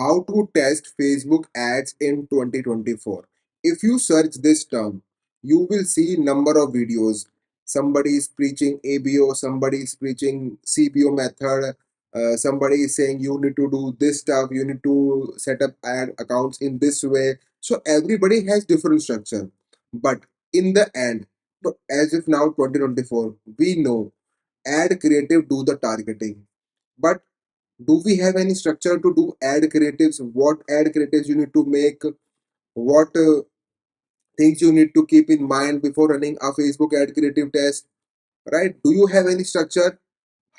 How to test Facebook ads in 2024. If you search this term, you will see number of videos. Somebody is preaching ABO, somebody is preaching CBO method, somebody is saying you need to do this stuff, you need to set up ad accounts in this way. So everybody has different structure. But in the end, as if now 2024, we know ad creative do the targeting. But do we have any structure to do ad creatives? What ad creatives you need to make? What things you need to keep in mind before running a Facebook ad creative test? Right? Do you have any structure?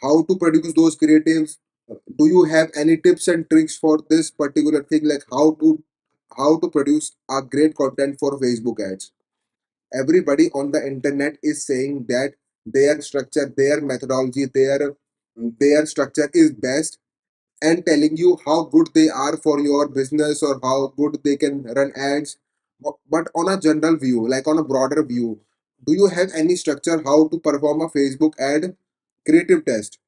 How to produce those creatives? Do you have any tips and tricks for this particular thing, like how to produce a great content for Facebook ads? Everybody on the internet is saying that their structure, their methodology, their structure is best and telling you how good they are for your business or how good they can run ads. But on a general view, like on a broader view, do you have any structure how to perform a Facebook ad creative test?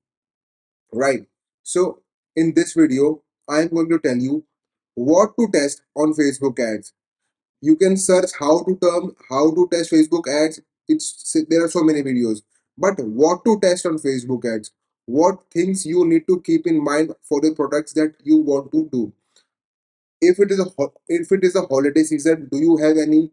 Right. So in this video, I'm going to tell you what to test on Facebook ads. You can search how to test Facebook ads. There are so many videos. But what to test on Facebook ads? What things you need to keep in mind for the products that you want to do? If it is a holiday season, do you have any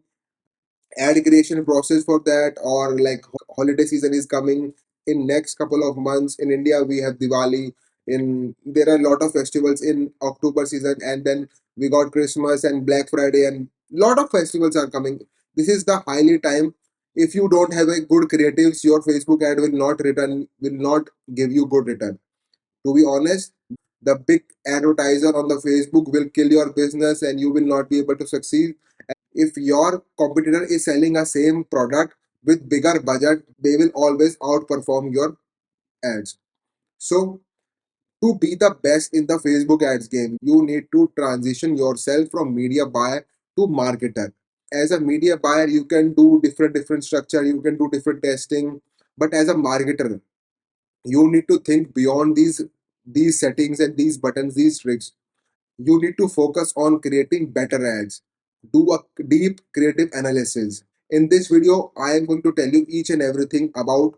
ad creation process for that? Or like holiday season is coming in next couple of months. In India we have Diwali. In There are a lot of festivals in October season, and then we got Christmas and Black Friday, and lot of festivals are coming. This is the highly time. If you don't have a good creatives, your Facebook ad will not give you good return. To be honest, the big advertiser on the Facebook will kill your business and you will not be able to succeed. If your competitor is selling a same product with bigger budget, they will always outperform your ads. So to be the best in the Facebook ads game, you need to transition yourself from media buyer to marketer. As a media buyer, you can do different structure, you can do different testing, but as a marketer, you need to think beyond these settings and these buttons, these tricks. You need to focus on creating better ads. Do a deep creative analysis. In this video, I am going to tell you each and everything about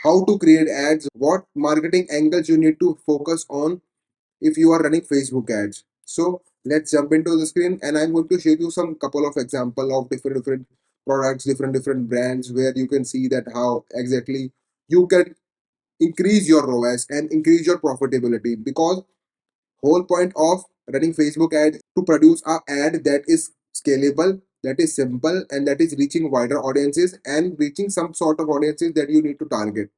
how to create ads, what marketing angles you need to focus on if you are running Facebook ads. So let's jump into the screen, and I'm going to show you some couple of example of different products, different brands, where you can see that how exactly you can increase your ROAS and increase your profitability. Because whole point of running Facebook ad is to produce a ad that is scalable, that is simple, and that is reaching wider audiences and reaching some sort of audiences that you need to target.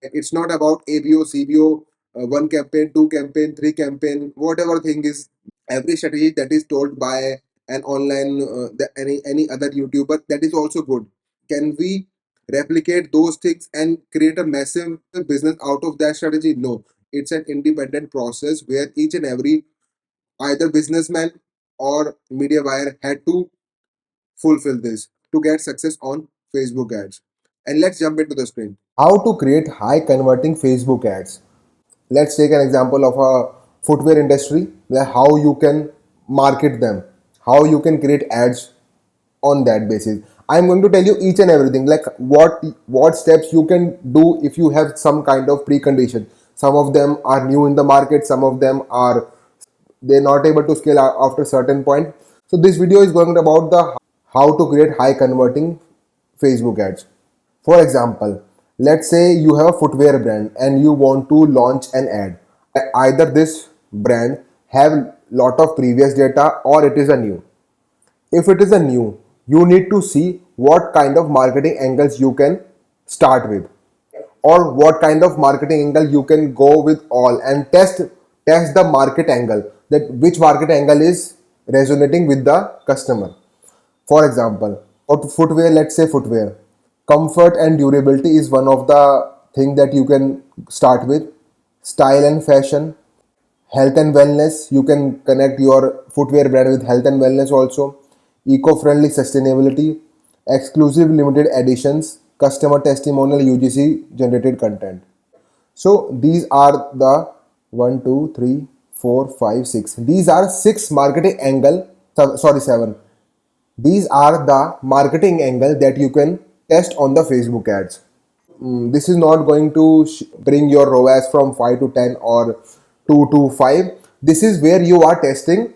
It's not about ABO, CBO, one campaign, two campaign, three campaign, whatever thing is. Every strategy that is told by an online any other YouTuber, that is also good. Can we replicate those things and create a massive business out of that strategy? No, it's an independent process where each and every either businessman or media buyer had to fulfill this to get success on Facebook ads. And let's jump into the screen. How to create high converting Facebook ads. Let's take an example of a footwear industry, where how you can market them, how you can create ads on that basis. I'm going to tell you each and everything, like what steps you can do if you have some kind of precondition. Some of them are new in the market, some of them are they're not able to scale after certain point. So this video is going about the how to create high converting Facebook ads. For example, let's say you have a footwear brand and you want to launch an ad. Either this brand have lot of previous data or it is a new. If it is a new, you need to see what kind of marketing angles you can start with, or what kind of marketing angle you can go with all, and test the market angle, that which market angle is resonating with the customer. For example, for footwear, let's say footwear, comfort and durability is one of the thing that you can start with. Style and fashion, health and wellness, you can connect your footwear brand with health and wellness also. Eco-friendly sustainability, exclusive limited editions, customer testimonial, UGC generated content. So these are the 1, 2, 3, 4, 5, 6. These are six marketing angle. Sorry, seven. These are the marketing angle that you can test on the Facebook ads. This is not going to bring your ROAS from 5 to 10 or 2 to 5. This is where you are testing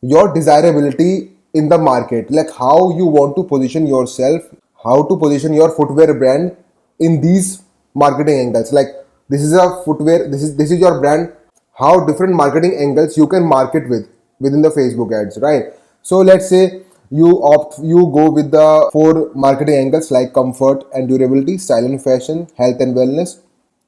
your desirability in the market, like how you want to position yourself, how to position your footwear brand in these marketing angles. Like this is a footwear, this is your brand, how different marketing angles you can market with within the Facebook ads, right? So let's say you go with the four marketing angles like comfort and durability, style and fashion, health and wellness,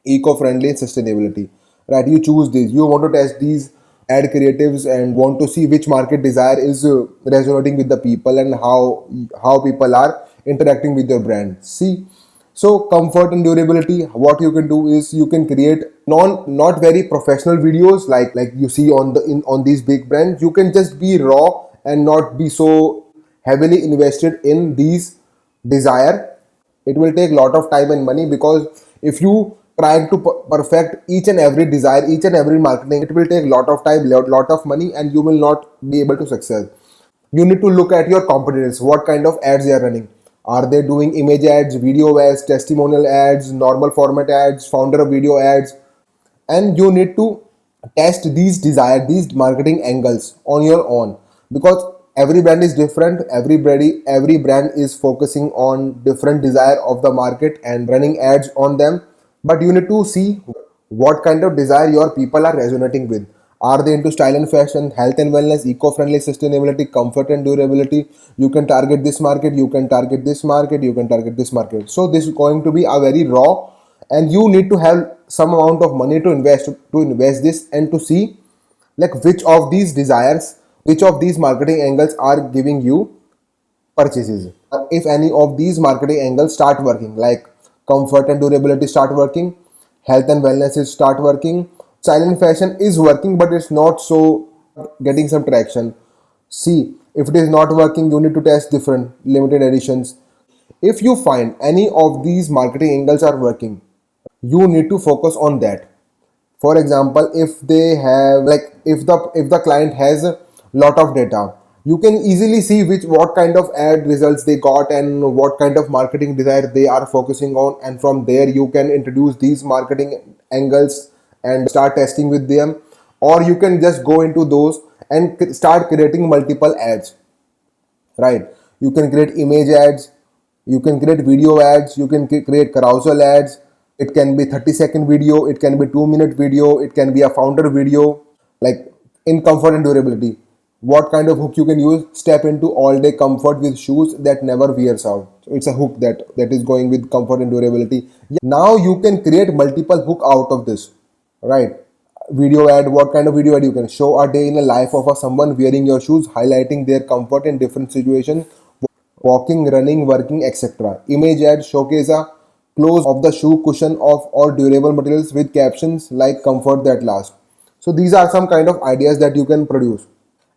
eco-friendly and sustainability, right? You choose these, you want to test these ad creatives and want to see which market desire is resonating with the people and how people are interacting with your brand. See, so comfort and durability, what you can do is you can create not very professional videos like you see on these big brands. You can just be raw and not be so heavily invested in these desire. It will take a lot of time and money, because if you trying to perfect each and every desire, each and every marketing, it will take a lot of time, lot of money, and you will not be able to success. You need to look at your competitors, what kind of ads they are running. Are they doing image ads, video ads, testimonial ads, normal format ads, founder video ads? And you need to test these marketing angles on your own, because every brand is different. Every brand is focusing on different desire of the market and running ads on them. But you need to see what kind of desire your people are resonating with. Are they into style and fashion, health and wellness, eco-friendly, sustainability, comfort and durability? You can target this market, you can target this market, you can target this market. So this is going to be a very raw, and you need to have some amount of money to invest this and to see like which of these desires, which of these marketing angles are giving you purchases. If any of these marketing angles start working, like comfort and durability start working, health and wellness is start working, silent fashion is working but it's not so getting some traction. See, if it is not working, you need to test different limited editions. If you find any of these marketing angles are working, you need to focus on that. For example, if they have like if the client has a lot of data, you can easily see which what kind of ad results they got and what kind of marketing desire they are focusing on, and from there you can introduce these marketing angles and start testing with them. Or you can just go into those and start creating multiple ads, right? You can create image ads, you can create video ads, you can create carousel ads. It can be 30-second video, it can be 2-minute video, it can be a founder video. Like in comfort and durability, what kind of hook you can use? Step into all day comfort with shoes that never wears out. So it's a hook that is going with comfort and durability. Now you can create multiple hook out of this, right? Video ad, what kind of video ad you can show? A day in the life of someone wearing your shoes, highlighting their comfort in different situations, walking, running, working, etc. Image ad, showcase a close of the shoe cushion of or durable materials with captions like comfort that lasts. So these are some kind of ideas that you can produce,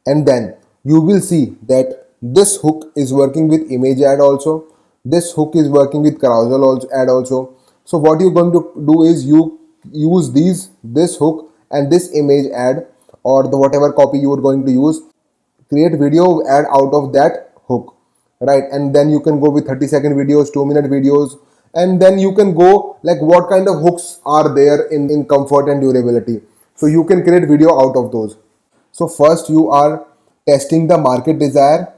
and then you will see that this hook is working with image ad also, this hook is working with carousel also, ad also. So what you're going to do is you use this hook and this image ad, or the whatever copy you are going to use, create video ad out of that hook, right? And then you can go with 30-second videos, 2-minute videos, and then you can go like what kind of hooks are there in comfort and durability. So you can create video out of those. So first you are testing the market desire.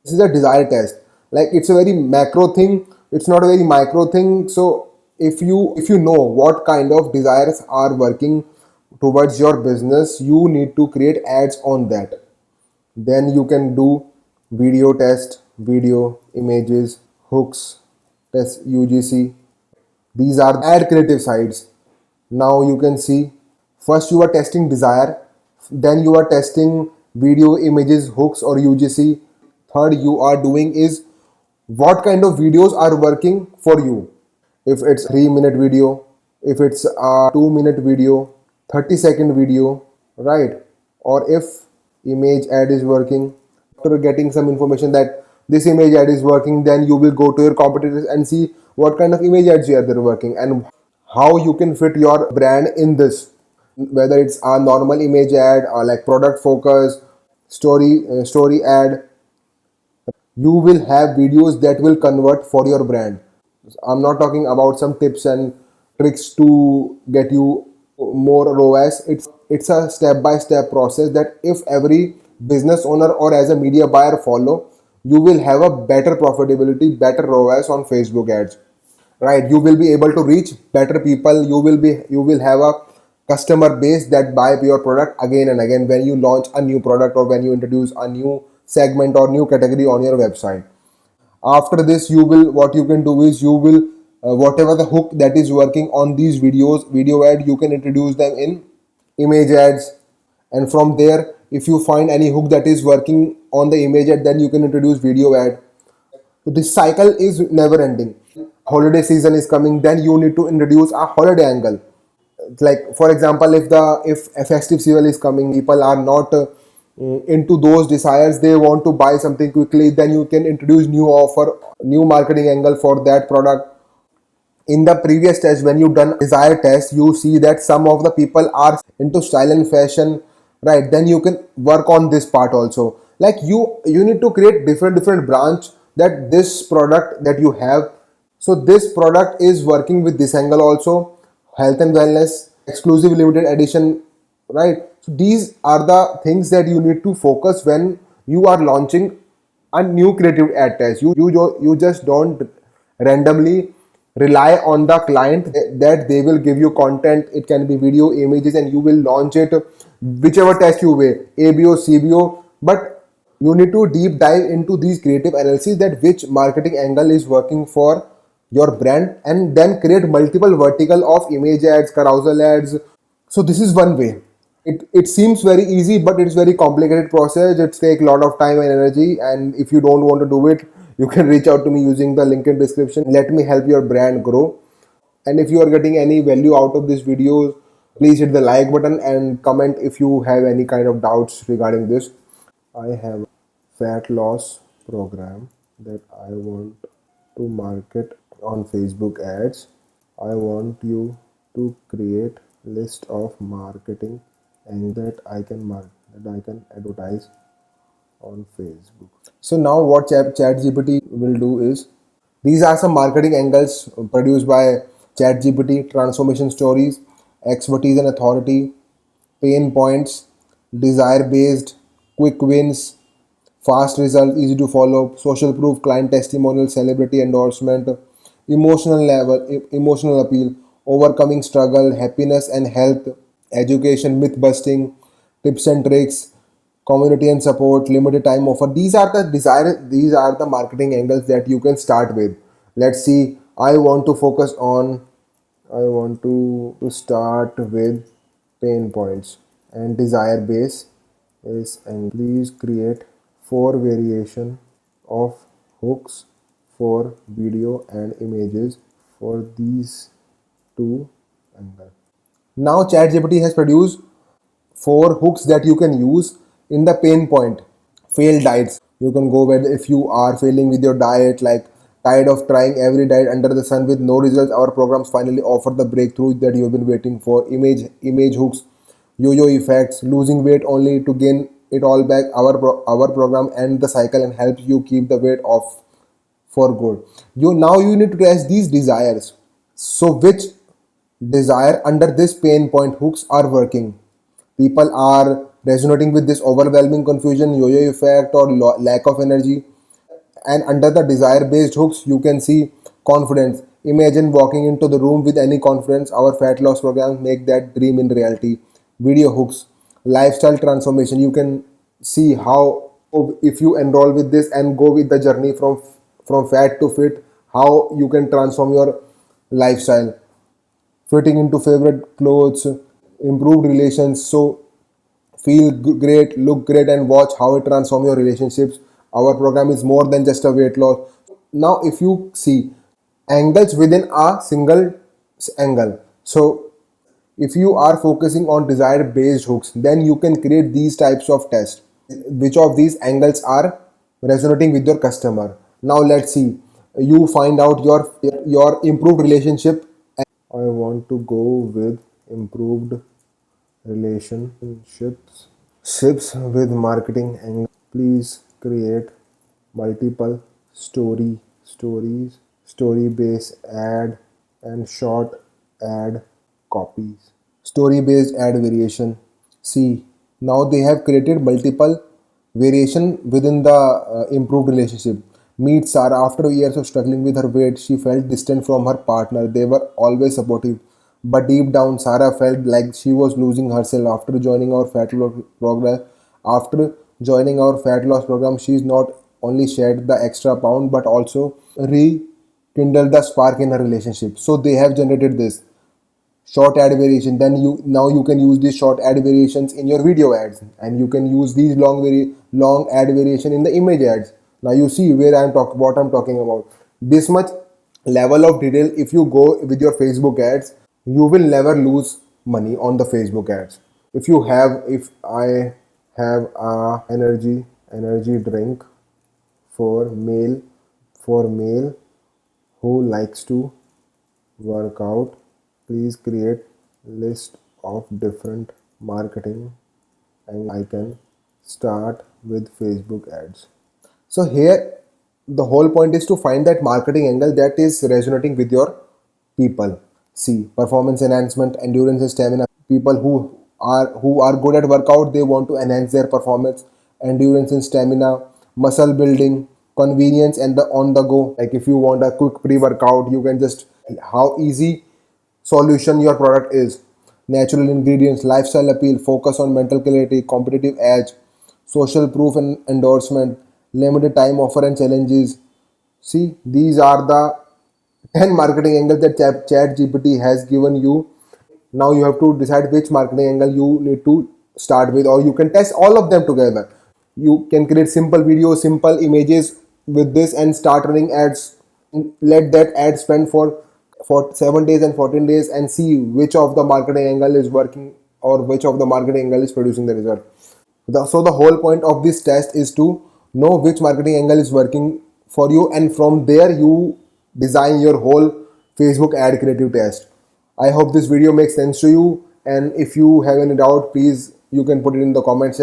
This is a desire test. Like it's a very macro thing. It's not a very micro thing. So if you know what kind of desires are working towards your business, you need to create ads on that. Then you can do video test, video, images, hooks, test UGC. These are ad creative sides. Now you can see first you are testing desire, then you are testing video, images, hooks or UGC. Third you are doing is what kind of videos are working for you. If it's 3-minute video, if it's a 2-minute video, 30-second video, right? Or if image ad is working, after getting some information that this image ad is working, then you will go to your competitors and see what kind of image ads they're working and how you can fit your brand in this. whether it's a normal image ad or like product focus, story ad, you will have videos that will convert for your brand. I'm not talking about some tips and tricks to get you more ROAS. It's a step by step process that if every business owner or as a media buyer follow, you will have a better profitability, better ROAS on Facebook ads. Right, you will be able to reach better people. You will have a customer base that buy your product again and again when you launch a new product or when you introduce a new segment or new category on your website. After this, you will what you can do is you will whatever the hook that is working on these video ad, you can introduce them in image ads. And from there, if you find any hook that is working on the image ad, then you can introduce video ad. So this cycle is never ending. Holiday season is coming, then you need to introduce a holiday angle. Like for example, if a festive season is coming, people are not into those desires, they want to buy something quickly, then you can introduce new offer, new marketing angle for that product. In the previous test, when you done desire test, you see that some of the people are into style and fashion, right? Then you can work on this part also. Like you need to create different branch, that this product that you have, so this product is working with this angle also, health and wellness, exclusive limited edition, right? So these are the things that you need to focus when you are launching a new creative ad test. You just don't randomly rely on the client that they will give you content. It can be video, images, and you will launch it whichever test you weigh, ABO, CBO. But you need to deep dive into these creative analysis, that which marketing angle is working for your brand, and then create multiple vertical of image ads, carousel ads. So this is one way. It seems very easy, but it's very complicated process. It takes a lot of time and energy. And if you don't want to do it, you can reach out to me using the link in description. Let me help your brand grow. And if you are getting any value out of this video, please hit the like button and comment if you have any kind of doubts regarding this. I have a fat loss program that I want to market on Facebook ads. I want you to create list of marketing angle that I can advertise on Facebook. So now what ChatGPT will do is, these are some marketing angles produced by ChatGPT: transformation stories, expertise and authority, pain points, desire based, quick wins, fast result, easy to follow, social proof, client testimonial, celebrity endorsement, emotional appeal, overcoming struggle, happiness and health, education, myth busting, tips and tricks, community and support, limited time offer. These are the marketing angles that you can start with. Let's see. I want to start with pain points and desire base is, and please create 4 variation of hooks for video and images for these two angles. Now ChatGPT has produced 4 hooks that you can use in the pain point. Failed diets, you can go where if you are failing with your diet, like tired of trying every diet under the sun with no results, our programs finally offer the breakthrough that you've been waiting for. Image hooks, yo-yo effects, losing weight only to gain it all back. Our program ends the cycle and helps you keep the weight off for good. You need to test these desires. So which desire under this pain point hooks are working? People are resonating with this overwhelming confusion, yo-yo effect, or lack of energy. And under the desire based hooks, you can see confidence. Imagine walking into the room with any confidence. Our fat loss programs make that dream in reality. Video hooks, lifestyle transformation. You can see how, if you enroll with this and go with the journey from fat to fit, how you can transform your lifestyle, fitting into favorite clothes, improved relations. So feel great, look great, and watch how it transforms your relationships. Our program is more than just a weight loss. Now, if you see angles within a single angle, so if you are focusing on desire based hooks, then you can create these types of tests. Which of these angles are resonating with your customer? Now let's see. You find out your improved relationship. I want to go with improved relationships with marketing angle. Please create multiple stories, story based ad and short ad copies. Story based ad variation. See, now they have created multiple variation within the improved relationship. Meet Sarah. After years of struggling with her weight, she felt distant from her partner. They were always supportive, but deep down, Sarah felt like she was losing herself. After joining our fat loss program, she's not only shed the extra pound but also rekindled the spark in her relationship. So they have generated this short ad variation. Then you can use these short ad variations in your video ads, and you can use these long ad variation in the image ads. Now you see where what I'm talking about. This much level of detail, if you go with your Facebook ads, you will never lose money on the Facebook ads. If I have a energy drink for male who likes to work out, please create list of different marketing and I can start with Facebook ads. So here the whole point is to find that marketing angle that is resonating with your people. See, performance enhancement, endurance and stamina. People who are good at workout, they want to enhance their performance, endurance and stamina, muscle building, convenience and the on the go. Like if you want a quick pre-workout, you can just how easy solution your product is. Natural ingredients, lifestyle appeal, focus on mental clarity, competitive edge, social proof and endorsement, limited time offer and challenges. See, these are the 10 marketing angles that ChatGPT has given you. Now you have to decide which marketing angle you need to start with, or you can test all of them together. You can create simple videos, simple images with this and start running ads. Let that ad spend for 7 days and 14 days and see which of the marketing angle is working or which of the marketing angle is producing the result. So the whole point of this test is to know which marketing angle is working for you, and from there you design your whole Facebook ad creative test. I hope this video makes sense to you, and if you have any doubt, please you can put it in the comments.